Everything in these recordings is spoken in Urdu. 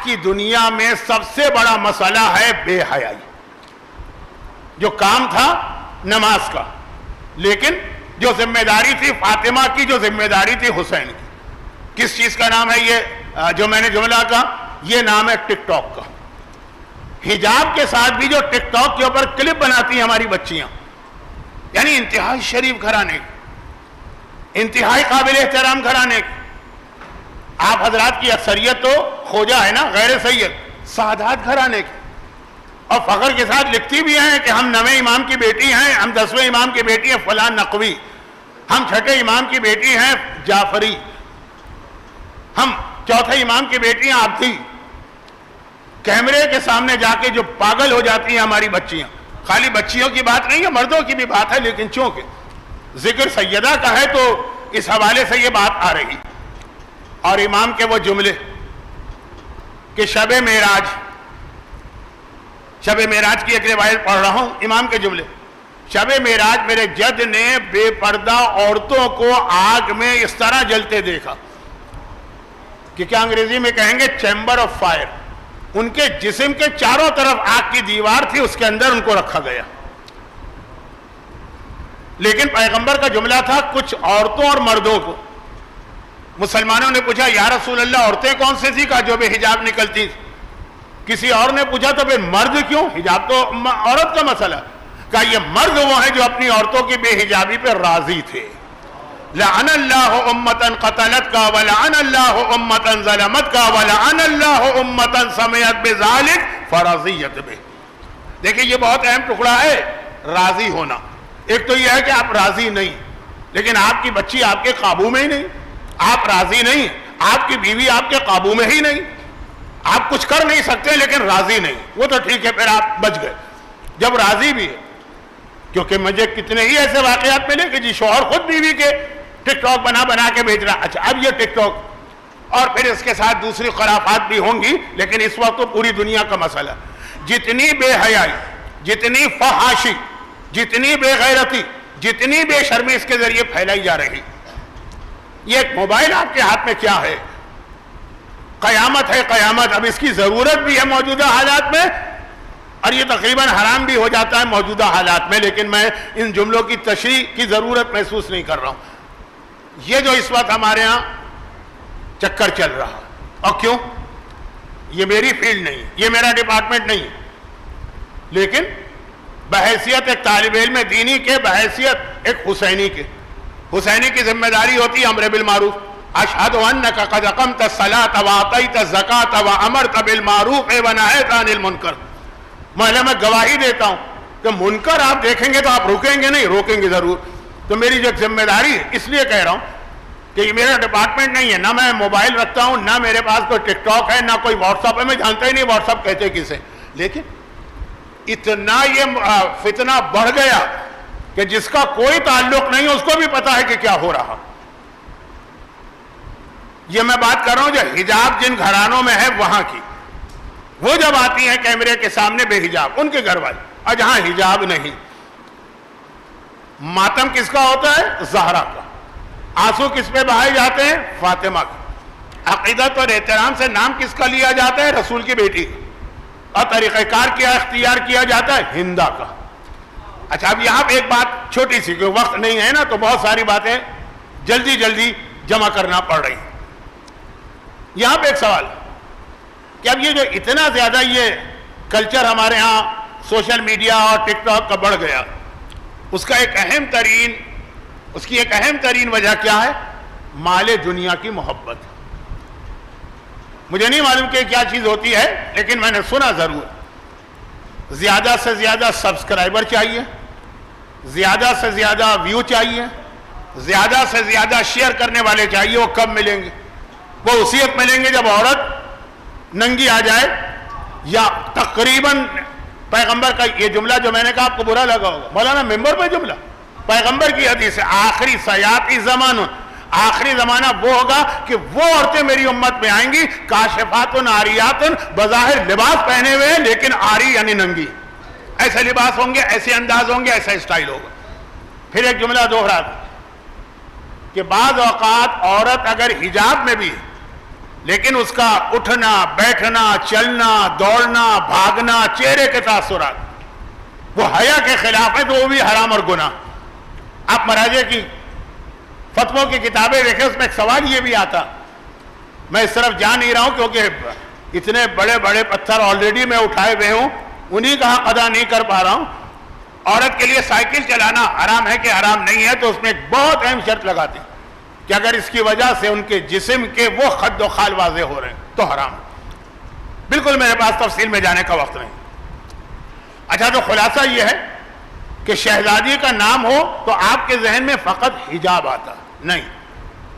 کی دنیا میں سب سے بڑا مسئلہ ہے بے حیائی. جو کام تھا نماز کا، لیکن جو ذمہ داری تھی فاطمہ کی، جو ذمہ داری تھی حسین کی. کس چیز کا نام ہے یہ جو میں نے جملہ کہا؟ یہ نام ہے ٹک ٹاک کا. حجاب کے ساتھ بھی جو ٹک ٹاک کے اوپر کلپ بناتی ہیں ہماری بچیاں، یعنی انتہائی شریف گھرانے کی، انتہائی قابل احترام گھرانے کی. آپ حضرات کی اکثریت تو خوجہ ہے نا، غیر سید، سادات گھرانے کی، اور فخر کے ساتھ لکھتی بھی ہیں کہ ہم 9ویں امام کی بیٹی ہیں، ہم 10ویں امام کی بیٹی ہیں فلاں نقوی، ہم 6ٹھے امام کی بیٹی ہیں جعفری، ہم 4تھے امام کی بیٹی ہیں عابدی. کیمرے کے سامنے جا کے جو پاگل ہو جاتی ہیں ہماری بچیاں. خالی بچیوں کی بات نہیں ہے، مردوں کی بھی بات ہے، لیکن چونکہ ذکر سیدہ کا ہے تو اس حوالے سے یہ بات آ رہی. اور امام کے وہ جملے کہ شب معراج کی ایک روایت پڑھ رہا ہوں، امام کے جملے. شب معراج میرے جد نے بے پردہ عورتوں کو آگ میں اس طرح جلتے دیکھا کہ کیا انگریزی میں کہیں گے چیمبر آف فائر. ان کے جسم کے چاروں طرف آگ کی دیوار تھی، اس کے اندر ان کو رکھا گیا. لیکن پیغمبر کا جملہ تھا کچھ عورتوں اور مردوں کو. مسلمانوں نے پوچھا یا رسول اللہ عورتیں کون سی تھی؟ کہا جو بے حجاب نکلتی. کسی اور نے پوچھا تو پھر مرد کیوں؟ حجاب تو عورت کا مسئلہ. کہا یہ مرد وہ ہیں جو اپنی عورتوں کی بے حجابی پہ راضی تھے. لعن اللہ امتن قتلت کا ولعن اللہ امتن ظلمت کا ولعن اللہ امتن سمعت بذالک فرضیت بہ. دیکھیں یہ بہت اہم ٹکڑا ہے، راضی ہونا. ایک تو یہ ہے کہ آپ راضی نہیں، لیکن آپ کی بچی آپ کے قابو میں ہی نہیں، آپ راضی نہیں، آپ کی بیوی آپ کے قابو میں ہی نہیں، آپ کچھ کر نہیں سکتے لیکن راضی نہیں. وہ تو ٹھیک ہے، پھر آپ بچ گئے. جب راضی بھی ہے، کیونکہ مجھے کتنے ہی ایسے واقعات ملے کہ جی شوہر خود بیوی کے ٹک ٹاک بنا کے بھیج رہا. اچھا اب یہ ٹک ٹاک اور پھر اس کے ساتھ دوسری خرافات بھی ہوں گی، لیکن اس وقت تو پوری دنیا کا مسئلہ. جتنی بے حیائی، جتنی فحاشی، جتنی بے غیرتی، جتنی بے شرمی اس کے ذریعے پھیلائی جا رہی. یہ ایک موبائل آپ کے ہاتھ میں کیا ہے؟ قیامت ہے قیامت. اب اس کی ضرورت بھی ہے موجودہ حالات میں، اور یہ تقریباً حرام بھی ہو جاتا ہے موجودہ حالات میں، لیکن میں ان جملوں کی تشریح کی ضرورت محسوس نہیں کر رہا ہوں. یہ جو اس وقت ہمارے ہاں چکر چل رہا، اور کیوں؟ یہ میری فیلڈ نہیں، یہ میرا ڈپارٹمنٹ نہیں، لیکن بحیثیت ایک طالب علم دینی کے، بحیثیت ایک حسینی کی ذمہ داری ہوتی ہے امر بالمعروف. اشہد انک قد اقمت الصلاۃ واعطیت الزکاۃ وامرت بالمعروف ونہیت عن المنکر. میں گواہی دیتا ہوں کہ منکر آپ دیکھیں گے تو آپ رکیں گے نہیں، روکیں گے ضرور. تو میری جو ایک ذمہ داری ہے، اس لیے کہہ رہا ہوں کہ یہ میرا ڈپارٹمنٹ نہیں ہے. نہ میں موبائل رکھتا ہوں، نہ میرے پاس کوئی ٹک ٹاک ہے، نہ کوئی واٹس ایپ ہے. میں جانتا ہی نہیں واٹس ایپ کہتے کسے. لیکن اتنا یہ فتنہ بڑھ گیا کہ جس کا کوئی تعلق نہیں اس کو بھی پتا ہے کہ کیا ہو رہا. یہ میں بات کر رہا ہوں جو حجاب جن گھرانوں میں ہے وہاں کی. وہ جب آتی ہیں کیمرے کے سامنے بے حجاب، ان کے گھر والے، اور جہاں حجاب نہیں. ماتم کس کا ہوتا ہے؟ زہرا کا. آنسو کس پہ بہائے جاتے ہیں؟ فاطمہ کا. عقیدت اور احترام سے نام کس کا لیا جاتا ہے؟ رسول کی بیٹی کا. اور طریقہ کار کیا اختیار کیا جاتا ہے؟ ہندا کا. اچھا اب یہاں پہ ایک بات چھوٹی سی، کہ وقت نہیں ہے نا تو بہت ساری باتیں جلدی جمع کرنا پڑ رہی. یہاں پہ ایک سوال کہ اب یہ جو اتنا زیادہ یہ کلچر ہمارے ہاں سوشل میڈیا اور ٹک ٹاک کا بڑھ گیا، اس کی ایک اہم ترین وجہ کیا ہے؟ مال دنیا کی محبت. مجھے نہیں معلوم کہ کیا چیز ہوتی ہے، لیکن میں نے سنا ضرور. زیادہ سے زیادہ سبسکرائبر چاہیے، زیادہ سے زیادہ ویو چاہیے، زیادہ سے زیادہ شیئر کرنے والے چاہیے. وہ کب ملیں گے؟ وہ اسی وقت ملیں گے جب عورت ننگی آ جائے، یا تقریباً پیغمبر کا یہ جملہ جو میں نے کہا آپ کو برا لگا ہوگا، مولانا ممبر پہ جملہ، پیغمبر کی حدیث ہے، آخری سیاتی زمانہ، آخری زمانہ وہ ہوگا کہ وہ عورتیں میری امت میں آئیں گی کاشفات عاریات، بظاہر لباس پہنے ہوئے لیکن عاری یعنی ننگی. ایسے لباس ہوں گے، ایسے انداز ہوں گے، ایسا اسٹائل ہوگا. پھر ایک جملہ دوہرا تھا کہ بعض اوقات عورت اگر حجاب میں بھی لیکن اس کا اٹھنا بیٹھنا چلنا دوڑنا بھاگنا چہرے کے تاثرات وہ حیا کے خلاف ہے تو وہ بھی حرام اور گناہ. آپ مراجع کی فتووں کی کتابیں دیکھیں, اس میں ایک سوال یہ بھی آتا, میں اس طرف جا نہیں رہا ہوں کیونکہ اتنے بڑے بڑے پتھر آلریڈی میں اٹھائے ہوئے ہوں, انہی کا حق ادا نہیں کر پا رہا ہوں. عورت کے لیے سائیکل چلانا حرام ہے کہ حرام نہیں ہے, تو اس میں ایک بہت اہم شرط لگاتے ہیں کہ اگر اس کی وجہ سے ان کے جسم کے وہ خد و خال واضح ہو رہے ہیں تو حرام ہے. بالکل میرے پاس تفصیل میں جانے کا وقت نہیں. اچھا, تو خلاصہ یہ ہے کہ شہزادی کا نام ہو تو آپ کے ذہن میں فقط حجاب آتا نہیں,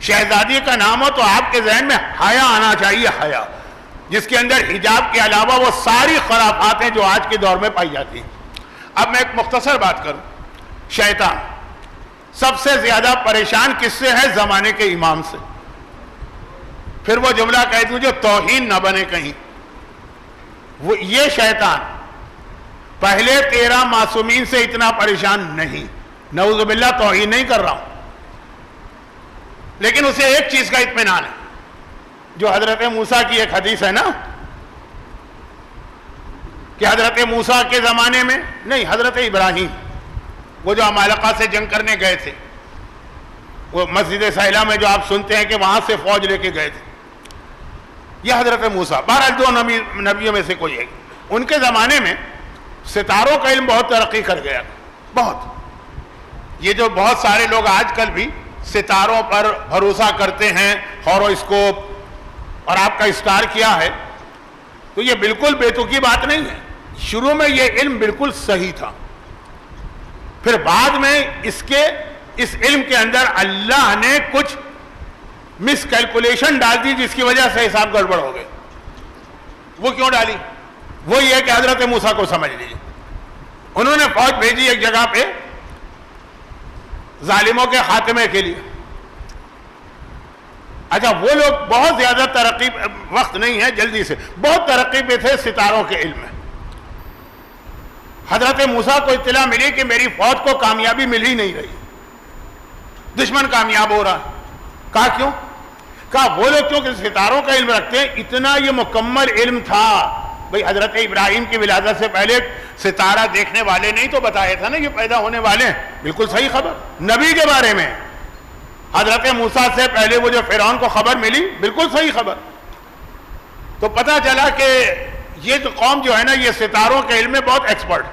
شہزادی کا نام ہو تو آپ کے ذہن میں حیا آنا چاہیے, حیا جس کے اندر حجاب کے علاوہ وہ ساری خرافات ہیں جو آج کے دور میں پائی جاتی ہیں. اب میں ایک مختصر بات کروں. شیطان سب سے زیادہ پریشان کس سے ہے؟ زمانے کے امام سے. پھر وہ جملہ کہہ دوں جو توہین نہ بنے کہیں, وہ یہ شیطان پہلے 13 معصومین سے اتنا پریشان نہیں, نعوذ باللہ توہین نہیں کر رہا ہوں, لیکن اسے ایک چیز کا اطمینان ہے, جو حضرت موسیٰ کی ایک حدیث ہے نا کہ حضرت موسیٰ کے زمانے میں نہیں, حضرت ابراہیم وہ جو عمالقہ سے جنگ کرنے گئے تھے, وہ مسجد سہلہ میں جو آپ سنتے ہیں کہ وہاں سے فوج لے کے گئے تھے, یہ حضرت موسیٰ بہرحال 2 نبیوں میں سے کوئی ہے. ان کے زمانے میں ستاروں کا علم بہت ترقی کر گیا, بہت. یہ جو بہت سارے لوگ آج کل بھی ستاروں پر بھروسہ کرتے ہیں, ہاروسکوپ اور آپ کا اسٹار کیا ہے, تو یہ بالکل بے تکی بات نہیں ہے. شروع میں یہ علم بالکل صحیح تھا, پھر بعد میں اس علم کے اندر اللہ نے کچھ مس کیلکولیشن ڈال دی جس کی وجہ سے حساب گڑبڑ ہو گئے. وہ کیوں ڈالی؟ وہ یہ کہ حضرت موسیٰ کو سمجھ لیجیے, انہوں نے فوج بھیجی ایک جگہ پہ ظالموں کے خاتمے کے لیے. اچھا, وہ لوگ بہت زیادہ ترقی, وقت نہیں ہے جلدی سے, بہت ترقی پہ تھے ستاروں کے علم میں. حضرت موسیٰ کو اطلاع ملی کہ میری فوج کو کامیابی مل ہی نہیں رہی, دشمن کامیاب ہو رہا. کہا کیوں؟ کہا وہ لوگ کیونکہ ستاروں کا علم رکھتے ہیں, اتنا یہ مکمل علم تھا. بھئی حضرت ابراہیم کی ولادت سے پہلے ستارہ دیکھنے والے نہیں تو بتایا تھا نا یہ پیدا ہونے والے ہیں, بالکل صحیح خبر. نبی کے بارے میں حضرت موسیٰ سے پہلے وہ جو فرعون کو خبر ملی, بالکل صحیح خبر. تو پتہ چلا کہ یہ جو قوم جو ہے نا یہ ستاروں کے علم میں بہت ایکسپرٹ,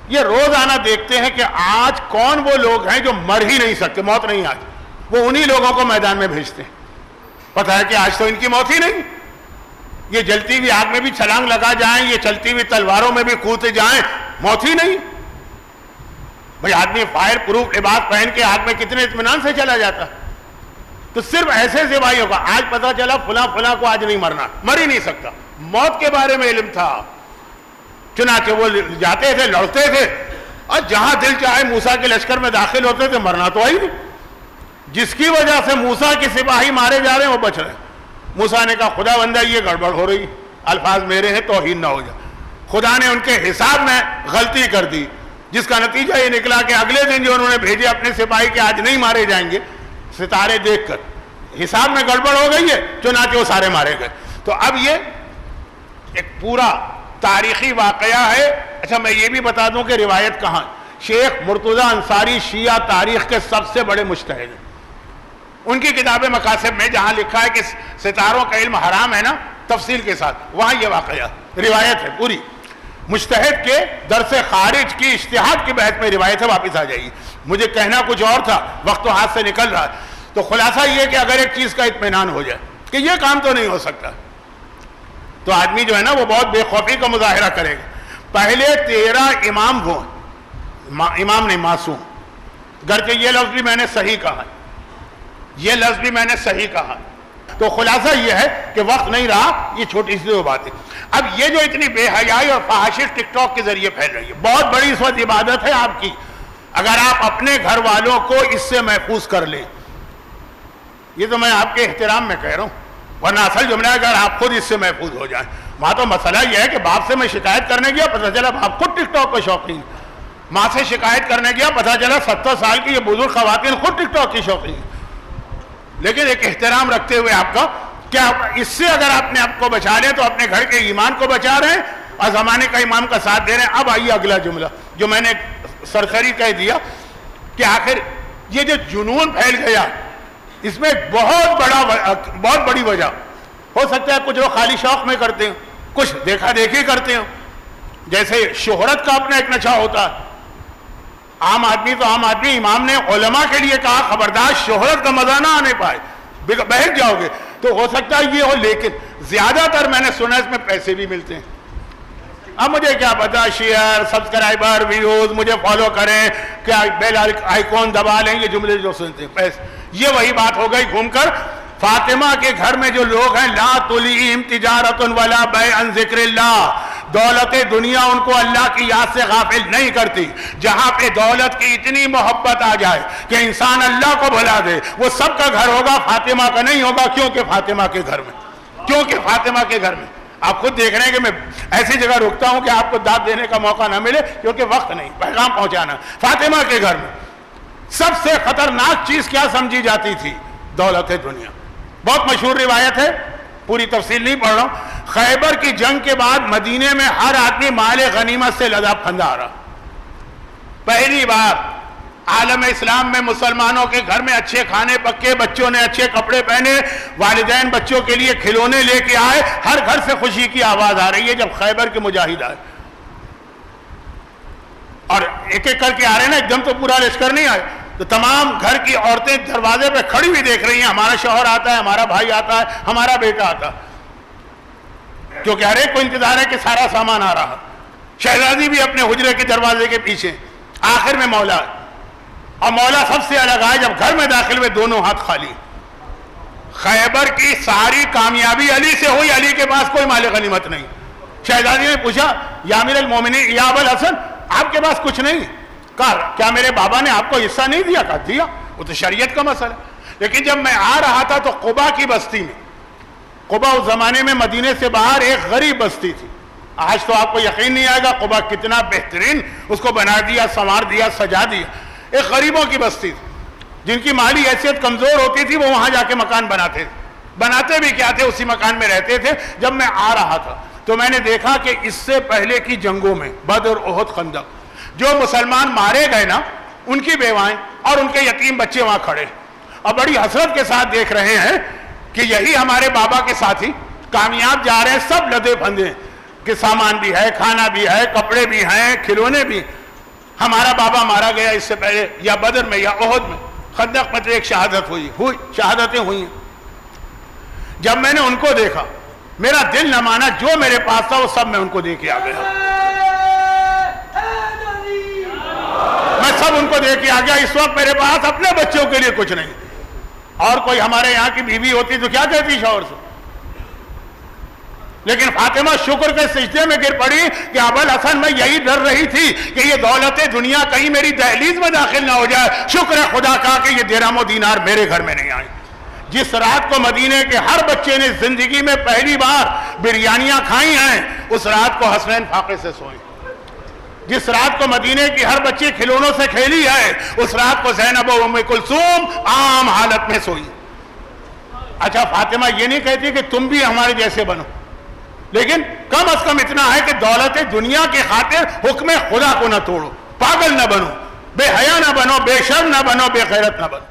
یہ روزانہ دیکھتے ہیں کہ آج کون وہ لوگ ہیں جو مر ہی نہیں سکتے, موت نہیں آج, وہ انہی لوگوں کو میدان میں بھیجتے ہیں. پتہ ہے کہ آج تو ان کی موت ہی نہیں, یہ جلتی ہوئی آگ میں بھی چھلانگ لگا جائیں, یہ چلتی ہوئی تلواروں میں بھی کودتے جائیں, موت ہی نہیں. بھئی آدمی فائر پروف لباس پہن کے آگ میں کتنے اطمینان سے چلا جاتا. تو صرف ایسے سپاہیوں کا آج پتہ چلا فلاں کو آج نہیں مرنا, مر ہی نہیں سکتا. موت کے بارے میں علم تھا, چنانچہ وہ جاتے تھے, لڑتے تھے, اور جہاں دل چاہے موسیٰ کے لشکر میں داخل ہوتے تھے, مرنا تو آئی نہیں. جس کی وجہ سے موسیٰ کے سپاہی مارے جا رہے ہیں وہ بچ رہے ہیں. موسیٰ نے کہا خدا بندہ یہ گڑبڑ ہو رہی, الفاظ میرے ہیں, توہین نہ ہو جائے. خدا نے ان کے حساب میں غلطی کر دی, جس کا نتیجہ یہ نکلا کہ اگلے دن جو انہوں نے بھیجے اپنے سپاہی کہ آج نہیں مارے جائیں گے, ستارے دیکھ کر حساب میں گڑبڑ ہو گئی ہے, چنانچہ وہ سارے مارے گئے. تو اب یہ ایک پورا تاریخی واقعہ ہے. اچھا, میں یہ بھی بتا دوں کہ روایت کہاں. شیخ مرتضیٰ انصاری شیعہ تاریخ کے سب سے بڑے مجتہد ہیں. ان کی کتاب مقاصد میں جہاں لکھا ہے کہ ستاروں کا علم حرام ہے نا, تفصیل کے ساتھ, وہاں یہ واقعہ روایت ہے پوری. مجتہد کے درس خارج کی اجتہاد کی بحث میں روایت ہے, واپس آ جائیے. مجھے کہنا کچھ اور تھا, وقت تو ہاتھ سے نکل رہا ہے. تو خلاصہ یہ کہ اگر ایک چیز کا اطمینان ہو جائے کہ یہ کام تو نہیں ہو سکتا, تو آدمی جو ہے نا وہ بہت بے خوفی کا مظاہرہ کرے گا. پہلے 13 امام وہ, امام نہیں معصوم, گرچہ یہ لفظ بھی میں نے صحیح کہا, یہ لفظ بھی میں نے صحیح کہا. تو خلاصہ یہ ہے کہ وقت نہیں رہا, یہ چھوٹی سی بات ہے. اب یہ جو اتنی بے حیائی اور فحاشی ٹک ٹاک کے ذریعے پھیل رہی ہے, بہت بڑی اس وقت عبادت ہے آپ کی, اگر آپ اپنے گھر والوں کو اس سے محفوظ کر لیں. یہ تو میں آپ کے احترام میں کہہ رہا ہوں, ورنہ اصل جملہ ہے اگر آپ خود اس سے محفوظ ہو جائیں. وہاں تو مسئلہ یہ ہے کہ باپ سے میں شکایت کرنے گیا, پتہ چلا باپ خود ٹک ٹاک کا شوقین. ماں سے شکایت کرنے گیا, پتہ چلا 70 سال کی یہ بزرگ خواتین خود ٹک ٹاک کی شوقین. لیکن ایک احترام رکھتے ہوئے آپ کا کیا اس سے اگر اپنے آپ کو بچا لیں تو اپنے گھر کے ایمان کو بچا رہے ہیں اور زمانے کا امام کا ساتھ دے رہے ہیں. اب آئیے اگلا جملہ جو میں نے سرسری کہہ دیا کہ آخر یہ جو جنون پھیل گیا اس میں بہت بڑی وجہ ہو سکتا ہے کچھ لوگ خالی شوق میں کرتے ہیں, کچھ دیکھا دیکھی کرتے ہیں. جیسے شہرت کا اپنا ایک نشہ ہوتا ہے, عام آدمی تو عام آدمی, امام نے علماء کے لیے کہا خبردار شہرت کا مزہ نہ آنے پائے, بہک جاؤ گے. تو ہو سکتا ہے یہ ہو, لیکن زیادہ تر میں نے سنا اس میں پیسے بھی ملتے ہیں. اب مجھے کیا پتا, شیئر, سبسکرائبر, ویوز, مجھے فالو کریں, کیا بیل آئیکن دبا لیں, یہ جملے جو سنتے ہیں پیسے. یہ وہی بات ہو گئی گھوم کر. فاطمہ کے گھر میں جو لوگ ہیں, لا تلہم تجارت ولا بیع عن ذکر اللہ, دولت دنیا ان کو اللہ کی یاد سے غافل نہیں کرتی. جہاں پہ دولت کی اتنی محبت آ جائے کہ انسان اللہ کو بھلا دے, وہ سب کا گھر ہوگا, فاطمہ کا نہیں ہوگا. کیونکہ فاطمہ کے گھر میں آپ خود دیکھ رہے ہیں کہ میں ایسی جگہ رکتا ہوں کہ آپ کو داد دینے کا موقع نہ ملے کیونکہ وقت نہیں, پیغام پہنچانا. فاطمہ کے گھر میں سب سے خطرناک چیز کیا سمجھی جاتی تھی؟ دولت دنیا. بہت مشہور روایت ہے, پوری تفصیل نہیں پڑھ رہا ہوں. خیبر کی جنگ کے بعد مدینے میں ہر آدمی مال غنیمت سے لدا پھندا آ رہا. پہلی بار عالم اسلام میں مسلمانوں کے گھر میں اچھے کھانے پکے, بچوں نے اچھے کپڑے پہنے, والدین بچوں کے لیے کھلونے لے کے آئے, ہر گھر سے خوشی کی آواز آ رہی ہے جب خیبر کے مجاہد آئے. اور ایک ایک کر کے آ رہے ہیں نا, ایک دم تو پورا لشکر نہیں آئے. تو تمام گھر کی عورتیں دروازے پہ کھڑی ہوئی دیکھ رہی ہیں, ہمارا شوہر آتا ہے, ہمارا بھائی آتا ہے, ہمارا بیٹا آتا ہے. کیونکہ ہر ایک کو انتظار ہے کہ سارا سامان آ رہا. شہزادی بھی اپنے حجرے کے دروازے کے پیچھے. آخر میں مولا, اور مولا سب سے الگ آئے جب گھر میں داخل ہوئے, دونوں ہاتھ خالی. خیبر کی ساری کامیابی علی سے ہوئی, علی کے پاس کوئی مال غنیمت نہیں. شہزادی نے پوچھا, یا امیر المومنین, یا ابو الحسن, آپ کے پاس کچھ نہیں؟ کہا کیا میرے بابا نے آپ کو حصہ نہیں دیا؟ کہا دیا, وہ تو شریعت کا مسئلہ. لیکن جب میں آ رہا تھا تو قبا کی بستی میں, قبا اس زمانے میں مدینے سے باہر ایک غریب بستی تھی. آج تو آپ کو یقین نہیں آئے گا قبا کتنا بہترین اس کو بنا دیا, سنوار دیا, سجا دیا. ایک غریبوں کی بستی تھی جن کی مالی حیثیت کمزور ہوتی تھی, وہ وہاں جا کے مکان بناتے تھے. بناتے بھی کیا تھے, اسی مکان میں رہتے تھے. جب میں آ رہا تھا تو میں نے دیکھا کہ اس سے پہلے کی جنگوں میں, بدر, احد, خندق, جو مسلمان مارے گئے نا, ان کی بیوائیں اور ان کے یتیم بچے وہاں کھڑے, اور بڑی حسرت کے ساتھ دیکھ رہے ہیں کہ یہی ہمارے بابا کے ساتھی کامیاب جا رہے ہیں, سب لدے پھندے ہیں کہ سامان بھی ہے, کھانا بھی ہے, کپڑے بھی ہیں, کھلونے بھی. ہمارا بابا مارا گیا اس سے پہلے, یا بدر میں یا احد میں. خندق میں تو ایک شہادت ہوئی, شہادتیں ہوئی ہیں. جب میں نے ان کو دیکھا, میرا دل نہ مانا, جو میرے پاس تھا وہ سب میں ان کو دے کے آ گیا. میں سب ان کو دے کے آ گیا. اس وقت میرے پاس اپنے بچوں کے لیے کچھ نہیں. اور کوئی ہمارے یہاں کی بیوی ہوتی تو کیا کہتی شوہر سے؟ لیکن فاطمہ شکر کے سجدے میں گر پڑی کہ ابو الحسن, میں یہی ڈر رہی تھی کہ یہ دولت دنیا کہیں میری دہلیز میں داخل نہ ہو جائے. شکر ہے خدا کا کہ یہ درہم و دینار میرے گھر میں نہیں آئی. جس رات کو مدینے کے ہر بچے نے زندگی میں پہلی بار بریانیاں کھائی ہیں, اس رات کو حسنین فاقے سے سوئی. جس رات کو مدینے کی ہر بچی کھلونوں سے کھیلی ہے, اس رات کو زینب و ام کلثوم عام حالت میں سوئی. اچھا, فاطمہ یہ نہیں کہتی کہ تم بھی ہمارے جیسے بنو, لیکن کم از کم اتنا ہے کہ دولت دنیا کی خاطر حکم خدا کو نہ توڑو, پاگل نہ بنو, بے حیا نہ بنو, بے شرم نہ بنو, بے غیرت نہ بنو.